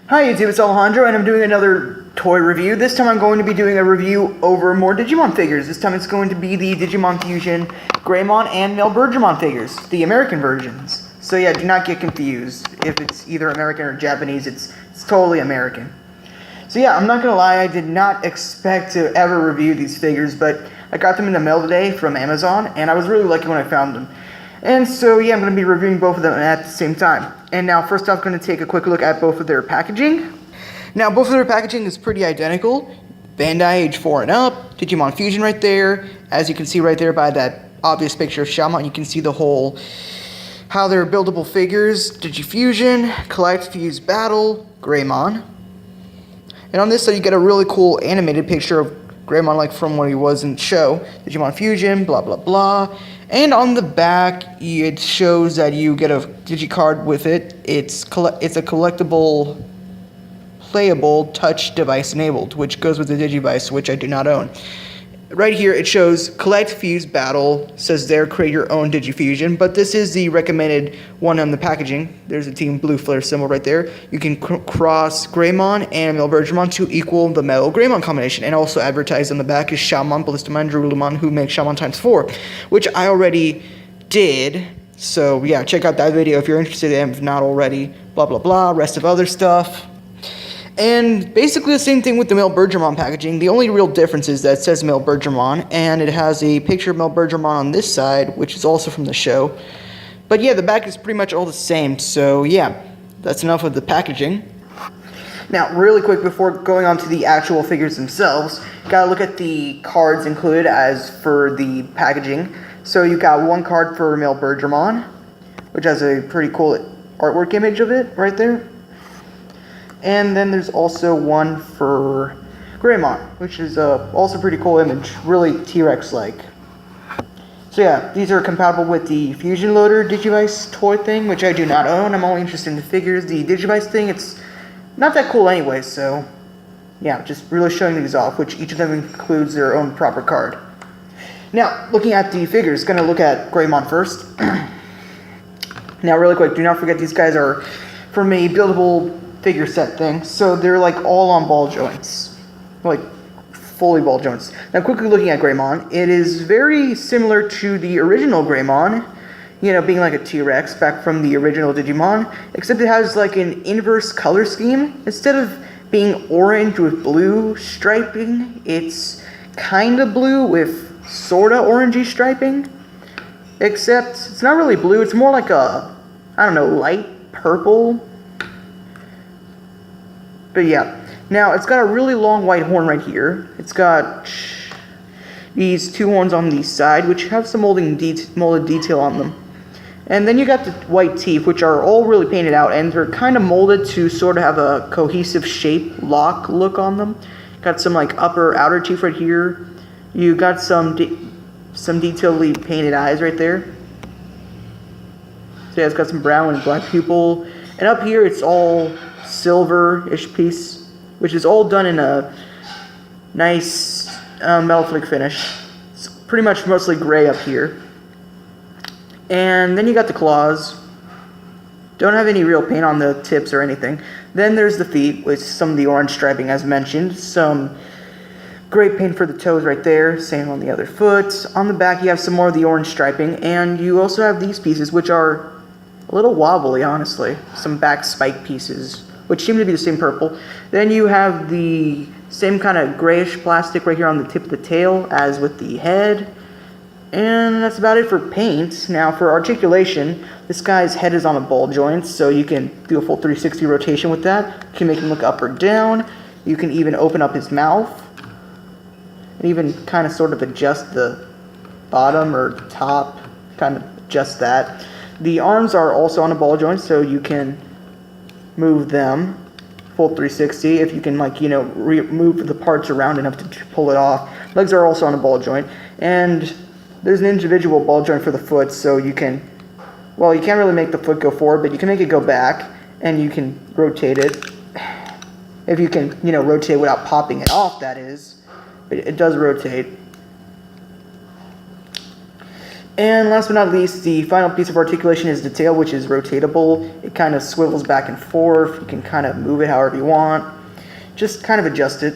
Hi YouTube, it's Alejandro, and I'm doing another toy review. This time I'm going to be doing a review over more Digimon figures. This time it's going to be the Digimon Fusion, Greymon, and Mailbirdramon figures, the American versions. So yeah, do not get confused. If it's either American or Japanese, it's totally American. So yeah, I'm not gonna lie, I did not expect to ever review these figures, but I got them in the mail today from Amazon, and I was really lucky when I found them. And so yeah, I'm going to be reviewing both of them at the same time. And now first off, I'm going to take a quick look at both of their packaging. Now both of their packaging is pretty identical. Bandai age 4 and up, Digimon Fusion right there. As you can see right there by that obvious picture of Shaman, you can see the whole, how they're buildable figures. Digifusion, Collect, Fuse, Battle, Greymon. And on this side you get a really cool animated picture of Greymon like from when he was in the show. Digimon Fusion, blah blah blah. And on the back, it shows that you get a digicard with it. It's a collectible, playable, touch device enabled, which goes with the Digivice, which I do not own. Right here, it shows Collect, Fuse, Battle, says there, create your own Digifusion, but this is the recommended one on the packaging. There's a Team Blue Flare symbol right there. You can cross Greymon and Mailbirdramon to equal the Metal Greymon combination, and also advertised on the back is Shaman, Ballistamon, Droolamon, who makes Shaman ×4, which I already did. So yeah, check out that video if you're interested, and if not already, blah blah blah, rest of other stuff. And basically the same thing with the Mailbirdramon packaging. The only real difference is that it says Mailbirdramon, and it has a picture of Mailbirdramon on this side, which is also from the show. But yeah, the back is pretty much all the same, so yeah, that's enough of the packaging. Now, really quick before going on to the actual figures themselves, gotta look at the cards included as for the packaging. So you got one card for Mailbirdramon, which has a pretty cool artwork image of it right there. And then there's also one for Greymon, which is also a pretty cool image, really T-Rex-like. So yeah, these are compatible with the Fusion Loader Digivice toy thing, which I do not own. I'm only interested in the figures. The Digivice thing, it's not that cool anyway, so yeah, just really showing these off, which each of them includes their own proper card. Now, looking at the figures, gonna look at Greymon first. Now, really quick, do not forget these guys are from a buildable figure set thing, so they're like all on ball joints, like fully ball joints. Now quickly looking at Greymon, it is very similar to the original Greymon, you know, being like a T-Rex back from the original Digimon, except it has like an inverse color scheme. Instead of being orange with blue striping, it's kind of blue with sorta orangey striping, except it's not really blue, it's more like a, I don't know, light purple. But yeah, now it's got a really long white horn right here. It's got these two horns on the side, which have some molded detail on them. And then you got the white teeth, which are all really painted out, and they're kind of molded to sort of have a cohesive shape, lock look on them. Got some like upper outer teeth right here. You got some detailedly painted eyes right there. So yeah, it's got some brown and black pupil. And up here, it's all silver-ish piece, which is all done in a nice metal flick finish. It's pretty much mostly gray up here. And then you got the claws. Don't have any real paint on the tips or anything. Then there's the feet with some of the orange striping as mentioned. Some gray paint for the toes right there. Same on the other foot. On the back you have some more of the orange striping. And you also have these pieces, which are a little wobbly, honestly. Some back spike pieces, which seem to be the same purple. Then you have the same kind of grayish plastic right here on the tip of the tail as with the head. And that's about it for paint. Now for articulation, this guy's head is on a ball joint, so you can do a full 360 rotation with that. You can make him look up or down. You can even open up his mouth. And even kind of sort of adjust the bottom or top, kind of adjust that. The arms are also on a ball joint, so you can move them full 360 if you can, like, you know, move the parts around enough to pull it off. Legs are also on a ball joint, and there's an individual ball joint for the foot, so you can, well, you can't really make the foot go forward, but you can make it go back, and you can rotate it. If you can, you know, rotate without popping it off, that is. But it does rotate. And last but not least, the final piece of articulation is the tail, which is rotatable. It kind of swivels back and forth. You can kind of move it however you want. Just kind of adjust it.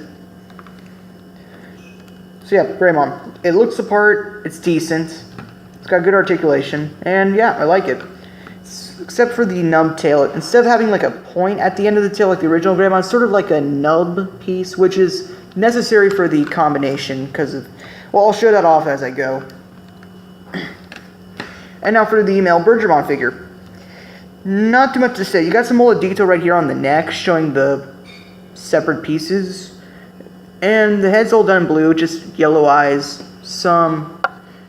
So yeah, Greymon. It looks the part. It's decent. It's got good articulation. And yeah, I like it. Except for the nub tail. Instead of having like a point at the end of the tail like the original Greymon, it's sort of like a nub piece, which is necessary for the combination because of... Well, I'll show that off as I go. And now for the Mailbirdramon figure. Not too much to say. You got some molded detail right here on the neck showing the separate pieces. And the head's all done in blue, just yellow eyes. Some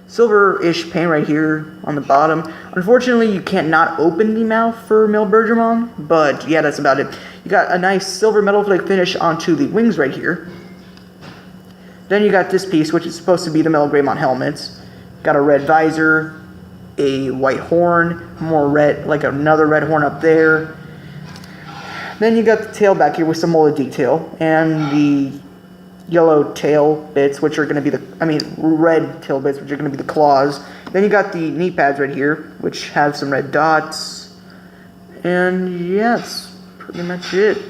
silver-ish paint right here on the bottom. Unfortunately, you can't not open the mouth for Mailbirdramon, but yeah, that's about it. You got a nice silver metal flake finish onto the wings right here. Then you got this piece, which is supposed to be the Metal Greymon helmets. Got a red visor, a white horn, more red, like another red horn up there. Then you got the tail back here with some molded detail, and the yellow tail bits, which are going to be red tail bits, which are going to be the claws. Then you got the knee pads right here, which have some red dots. And yeah, that's pretty much it.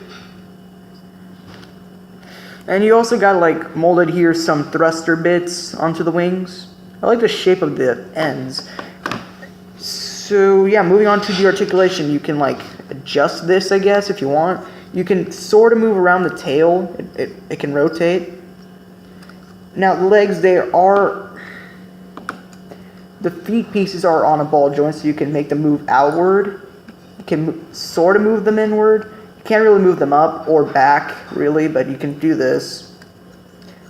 And you also got like molded here some thruster bits onto the wings. I like the shape of the ends. So yeah, moving on to the articulation, you can like adjust this, I guess, if you want. You can sort of move around the tail. It can rotate. Now the legs, the feet pieces are on a ball joint, so you can make them move outward. You can sort of move them inward. You can't really move them up or back, really, but you can do this.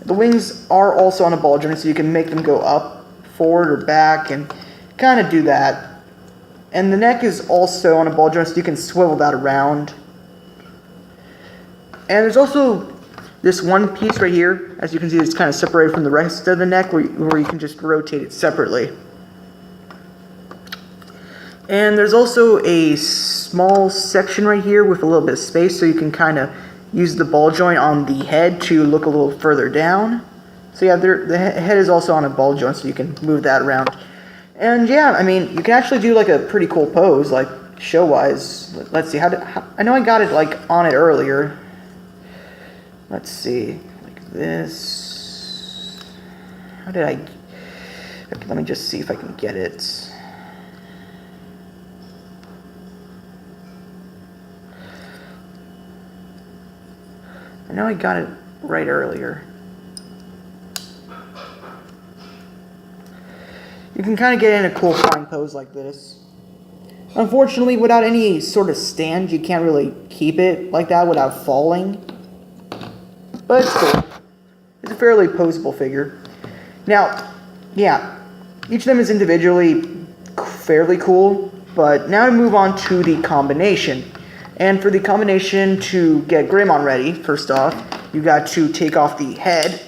The wings are also on a ball joint, so you can make them go up, forward, or back, and kind of do that. And the neck is also on a ball joint, so you can swivel that around. And there's also this one piece right here. As you can see, it's kind of separated from the rest of the neck, where you can just rotate it separately. And there's also a small section right here with a little bit of space, so you can kind of use the ball joint on the head to look a little further down. So yeah, the head is also on a ball joint, so you can move that around. And yeah, I mean, you can actually do like a pretty cool pose, like show-wise. Let's see, I know I got it like on it earlier. Let's see, like this. How did I? Okay, let me just see if I can get it. I know I got it right earlier. You can kind of get in a cool flying pose like this. Unfortunately, without any sort of stand, you can't really keep it like that without falling. But it's cool. It's a fairly poseable figure. Now, yeah, each of them is individually fairly cool, but now to move on to the combination. And for the combination to get Greymon ready, first off, you got to take off the head.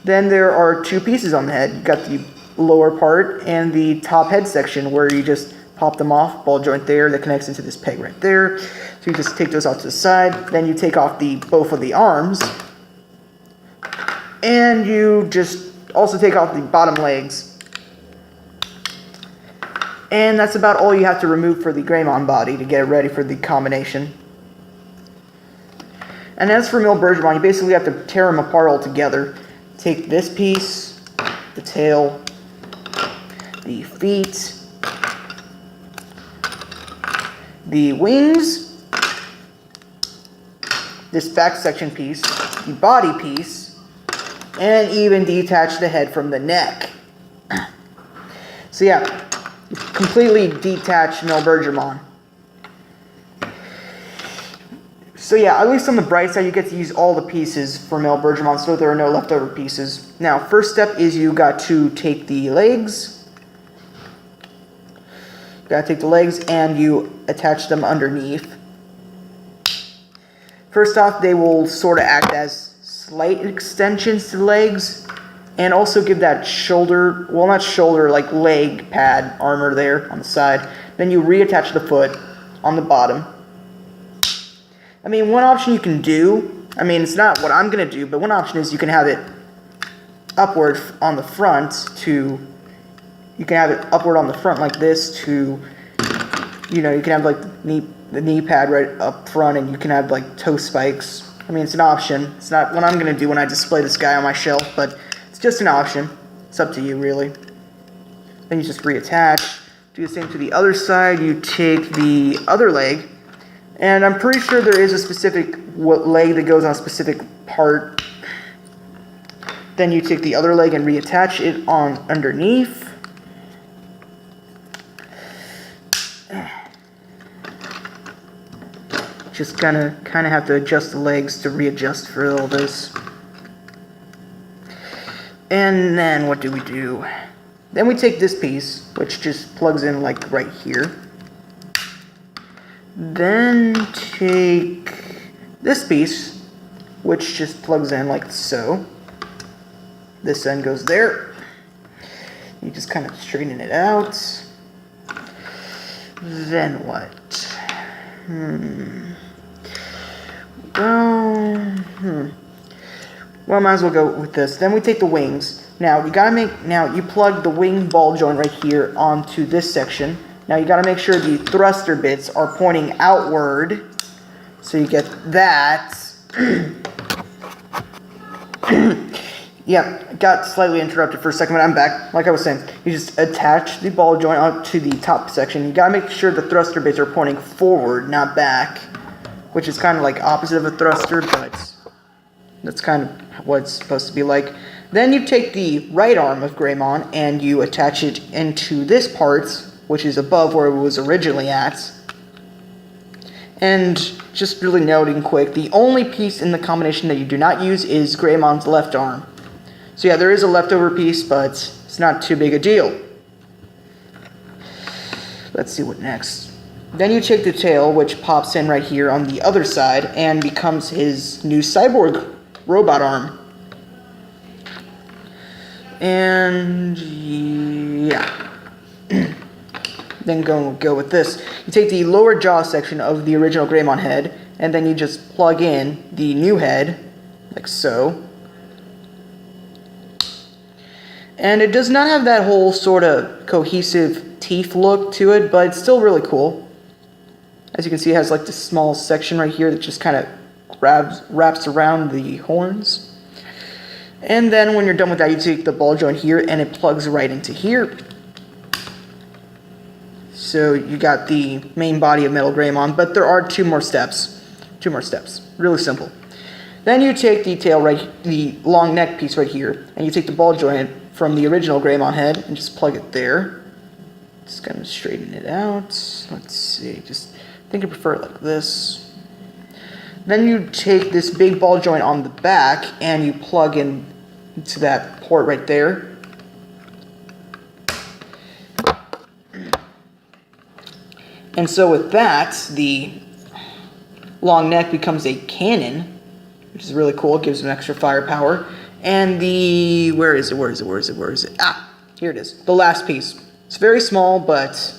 Then there are two pieces on the head. You got the lower part and the top head section where you just pop them off, ball joint there that connects into this peg right there. So you just take those off to the side. Then you take off both of the arms. And you just also take off the bottom legs. And that's about all you have to remove for the Greymon body to get it ready for the combination. And as for Mailbirdramon, you basically have to tear them apart altogether. Take this piece, the tail, the feet, the wings, this back section piece, the body piece, and even detach the head from the neck. So yeah, completely detach Mailbirdramon. So yeah, at least on the bright side, you get to use all the pieces for Mailbirdramon, so there are no leftover pieces. Now, first step is you got to take the legs. You gotta take the legs and you attach them underneath. First off, they will sort of act as slight extensions to the legs, and also give that shoulder, well, not shoulder, like leg pad armor there on the side. Then you reattach the foot on the bottom. I mean, one option you can do, I mean, it's not what I'm going to do, but one option is you can have it upward on the front to you can have it upward on the front like this to, you can have like the knee pad right up front, and you can have like toe spikes. I mean, it's an option. It's not what I'm going to do when I display this guy on my shelf, but it's just an option. It's up to you, really. Then you just reattach. Do the same to the other side. You take the other leg, and I'm pretty sure there is a specific leg that goes on a specific part. Then you take the other leg and reattach it on underneath. Just kind of have to adjust the legs to readjust for all this. And then what do? Then we take this piece, which just plugs in like right here. Then take this piece, which just plugs in like so. This end goes there. You just kind of straighten it out. Then what? Well, might as well go with this. Then we take the wings. Now you plug the wing ball joint right here onto this section. Now you gotta make sure the thruster bits are pointing outward. So you get that. Yeah, got slightly interrupted for a second, but I'm back. Like I was saying, you just attach the ball joint onto the top section. You gotta make sure the thruster bits are pointing forward, not back, which is kind of like opposite of a thruster, but that's kind of what it's supposed to be like. Then you take the right arm of Greymon and you attach it into this part, which is above where it was originally at. And just really noting quick, the only piece in the combination that you do not use is Greymon's left arm. So yeah, there is a leftover piece, but it's not too big a deal. Let's see what next. Then you take the tail, which pops in right here on the other side, and becomes his new cyborg robot arm. And yeah. Then go with this. You take the lower jaw section of the original Greymon head, and then you just plug in the new head, like so. And it does not have that whole sort of cohesive teeth look to it, but it's still really cool. As you can see, it has like this small section right here that just kind of wraps around the horns. And then when you're done with that, you take the ball joint here, and it plugs right into here. So you got the main body of Metal Greymon, but there are two more steps. Really simple. Then you take the tail the long neck piece right here, and you take the ball joint from the original Greymon head and just plug it there. Just kind of straighten it out. Let's see. I think I prefer it like this. Then you take this big ball joint on the back and you plug in into that port right there. And so with that, the long neck becomes a cannon, which is really cool. It gives him extra firepower. And the, where is it? Ah, here it is. The last piece. It's very small, but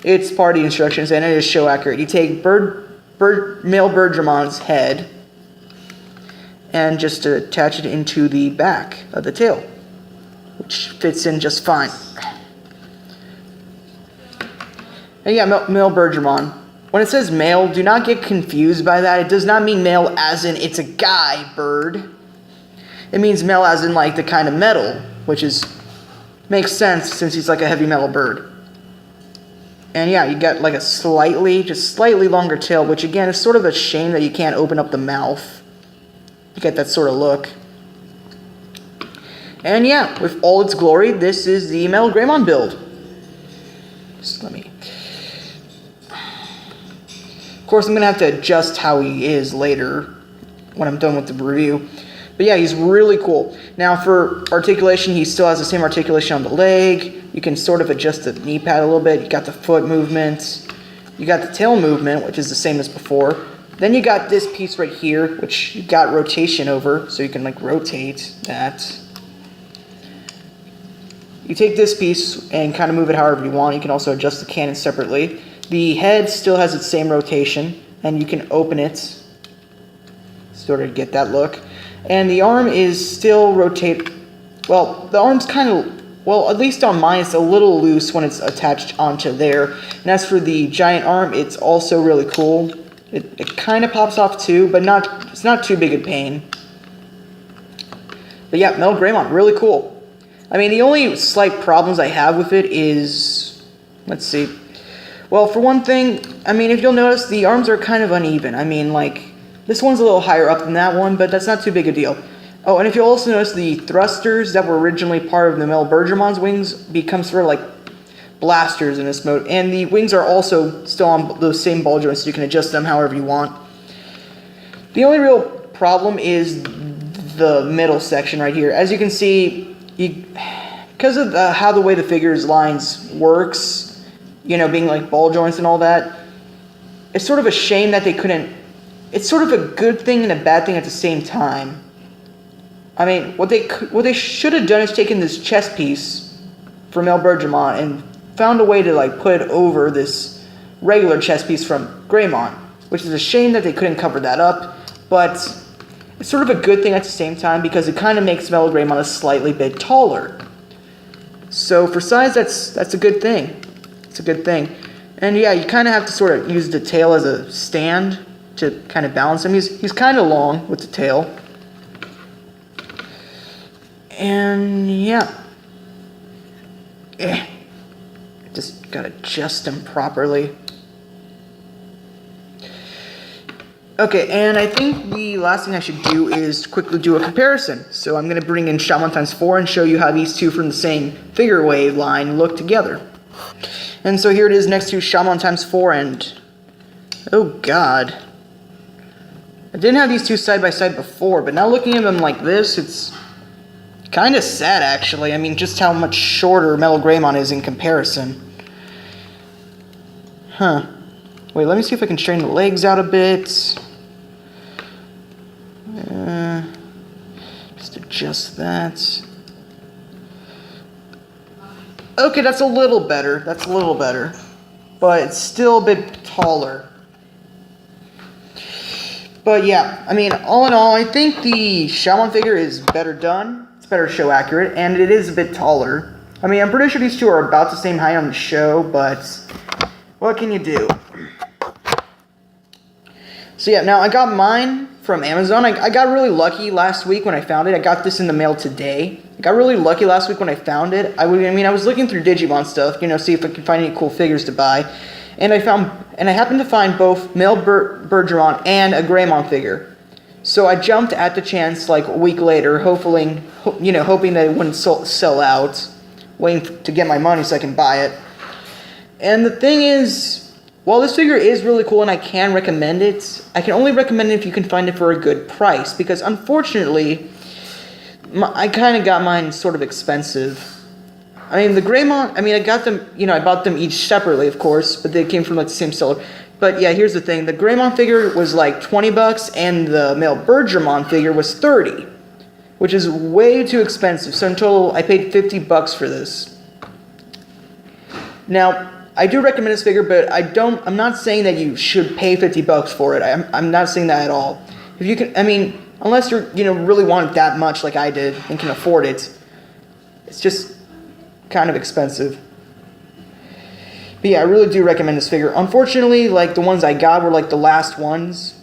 it's part of the instructions, and it is show accurate. You take Mailbirdramon's head and just attach it into the back of the tail, which fits in just fine. And yeah, Mailbirdramon. When it says male, do not get confused by that. It does not mean male as in it's a guy bird. It means male as in like the kind of metal, which makes sense since he's like a heavy metal bird. And yeah, you got like a slightly longer tail, which again is sort of a shame that you can't open up the mouth. You get that sort of look. And yeah, with all its glory, this is the Metal Greymon build. Just let me... Of course, I'm going to have to adjust how he is later when I'm done with the review. But yeah, he's really cool. Now for articulation, he still has the same articulation on the leg. You can sort of adjust the knee pad a little bit. You got the foot movement. You got the tail movement, which is the same as before. Then you got this piece right here, which you got rotation over, so you can like rotate that. You take this piece and kind of move it however you want. You can also adjust the cannon separately. The head still has its same rotation, and you can open it, sort of get that look. And the arm is still rotate. Well, the arm's kind of, well, at least on mine, it's a little loose when it's attached onto there. And as for the giant arm, it's also really cool. It kind of pops off too, but it's not too big a pain. But yeah, Mailbirdramon, really cool. I mean, the only slight problems I have with it is, let's see. Well, for one thing, I mean, if you'll notice, the arms are kind of uneven. I mean, like, this one's a little higher up than that one, but that's not too big a deal. Oh, and if you'll also notice, the thrusters that were originally part of the Mailbirdramon's wings become sort of like blasters in this mode. And the wings are also still on those same ball joints, so you can adjust them however you want. The only real problem is the middle section right here. As you can see, because of how the way the figure's lines works, you know, being like ball joints and all that, it's sort of a shame that they couldn't. It's sort of a good thing and a bad thing at the same time. I mean, what they should have done is taken this chest piece from Mailbirdramon and found a way to like put it over this regular chest piece from Greymon, which is a shame that they couldn't cover that up, but it's sort of a good thing at the same time because it kind of makes Mailbirdramon a slightly bit taller. So for size, that's a good thing. It's a good thing. And yeah, you kind of have to sort of use the tail as a stand to kind of balance him. He's kind of long with the tail. And yeah. Just gotta adjust him properly. Okay, and I think the last thing I should do is quickly do a comparison. So I'm going to bring in Shamon x4 and show you how these two from the same figure wave line look together. And so here it is next to Shamon x4 and... oh god. I didn't have these two side by side before, but now looking at them like this, it's kind of sad actually. I mean, just how much shorter Mailbirdramon is in comparison. Huh. Wait, let me see if I can straighten the legs out a bit. Just adjust that. Okay, that's a little better. That's a little better. But it's still a bit taller. But yeah, I mean, all in all, I think the Shamon figure is better done. It's better show accurate, and it is a bit taller. I mean, I'm pretty sure these two are about the same height on the show, but what can you do? So yeah, now I got mine from Amazon. I got really lucky last week when I found it. I got this in the mail today. I got really lucky last week when I found it. I was looking through Digimon stuff, you know, see if I could find any cool figures to buy. And I happened to find both Mailbirdramon and a Greymon figure. So I jumped at the chance like a week later, hoping that it wouldn't sell out, waiting to get my money so I can buy it. And the thing is, while this figure is really cool and I can recommend it, I can only recommend it if you can find it for a good price. Because unfortunately, I kind of got mine sort of expensive. I mean, the Greymon, I got them, I bought them each separately, of course, but they came from like the same seller. But yeah, here's the thing. The Greymon figure was like $20 and the Mailbirdramon figure was $30, which is way too expensive. So in total, I paid $50 for this. Now, I do recommend this figure, but I'm not saying that you should pay $50 for it. I'm not saying that at all. If you can, unless you're, really want it that much like I did and can afford it, it's just kind of expensive. But yeah, I really do recommend this figure. Unfortunately, like the ones I got were like the last ones.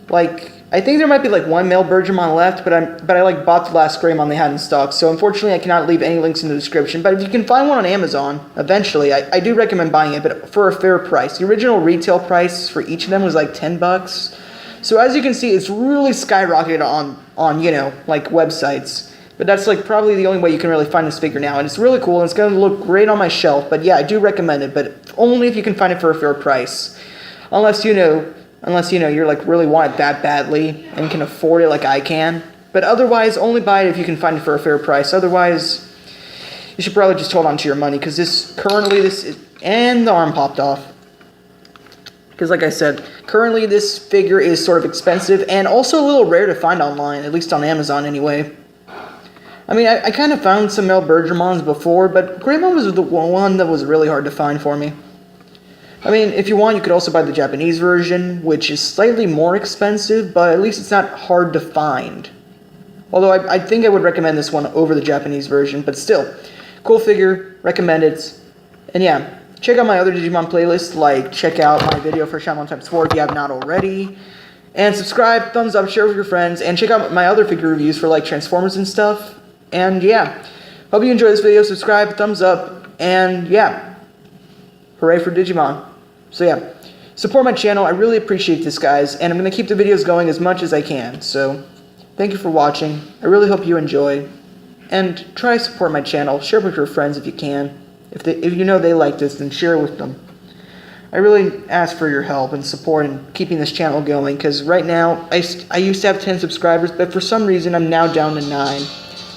Like, I think there might be like one Mailbirdramon left, but I bought the last Greymon they had in stock. So unfortunately, I cannot leave any links in the description. But if you can find one on Amazon, eventually, I do recommend buying it, but for a fair price. The original retail price for each of them was like $10. So as you can see, it's really skyrocketed on websites. But that's like probably the only way you can really find this figure now. And it's really cool and it's going to look great on my shelf. But yeah, I do recommend it, but only if you can find it for a fair price. Unless you're like really want it that badly and can afford it like I can. But otherwise, only buy it if you can find it for a fair price. Otherwise, you should probably just hold on to your money because and the arm popped off. Because like I said, currently this figure is sort of expensive and also a little rare to find online, at least on Amazon anyway. I kind of found some Mailbirdramons before, but Greymon was the one that was really hard to find for me. If you want, you could also buy the Japanese version, which is slightly more expensive, but at least it's not hard to find. Although I think I would recommend this one over the Japanese version, but still. Cool figure, recommend it. And yeah, check out my other Digimon playlists, like check out my video for Shyamalan Times 4 if you have not already. And subscribe, thumbs up, share with your friends, and check out my other figure reviews for like Transformers and stuff. And yeah, hope you enjoy this video, subscribe, thumbs up, and yeah, hooray for Digimon. So yeah, support my channel, I really appreciate this, guys, and I'm going to keep the videos going as much as I can. So thank you for watching, I really hope you enjoy. And try to support my channel. Share it with your friends if you can. If you know they like this, then share it with them. I really ask for your help and support in keeping this channel going, because right now, I used to have 10 subscribers, but for some reason I'm now down to 9.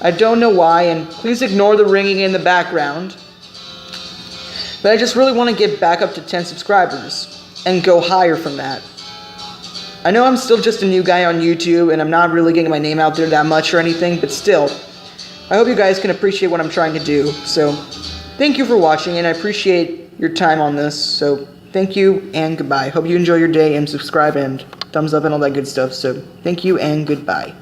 I don't know why, and please ignore the ringing in the background. But I just really want to get back up to 10 subscribers and go higher from that. I know I'm still just a new guy on YouTube, and I'm not really getting my name out there that much or anything, but still, I hope you guys can appreciate what I'm trying to do. So, thank you for watching, and I appreciate your time on this. So, thank you, and goodbye. Hope you enjoy your day, and subscribe, and thumbs up, and all that good stuff. So, thank you, and goodbye.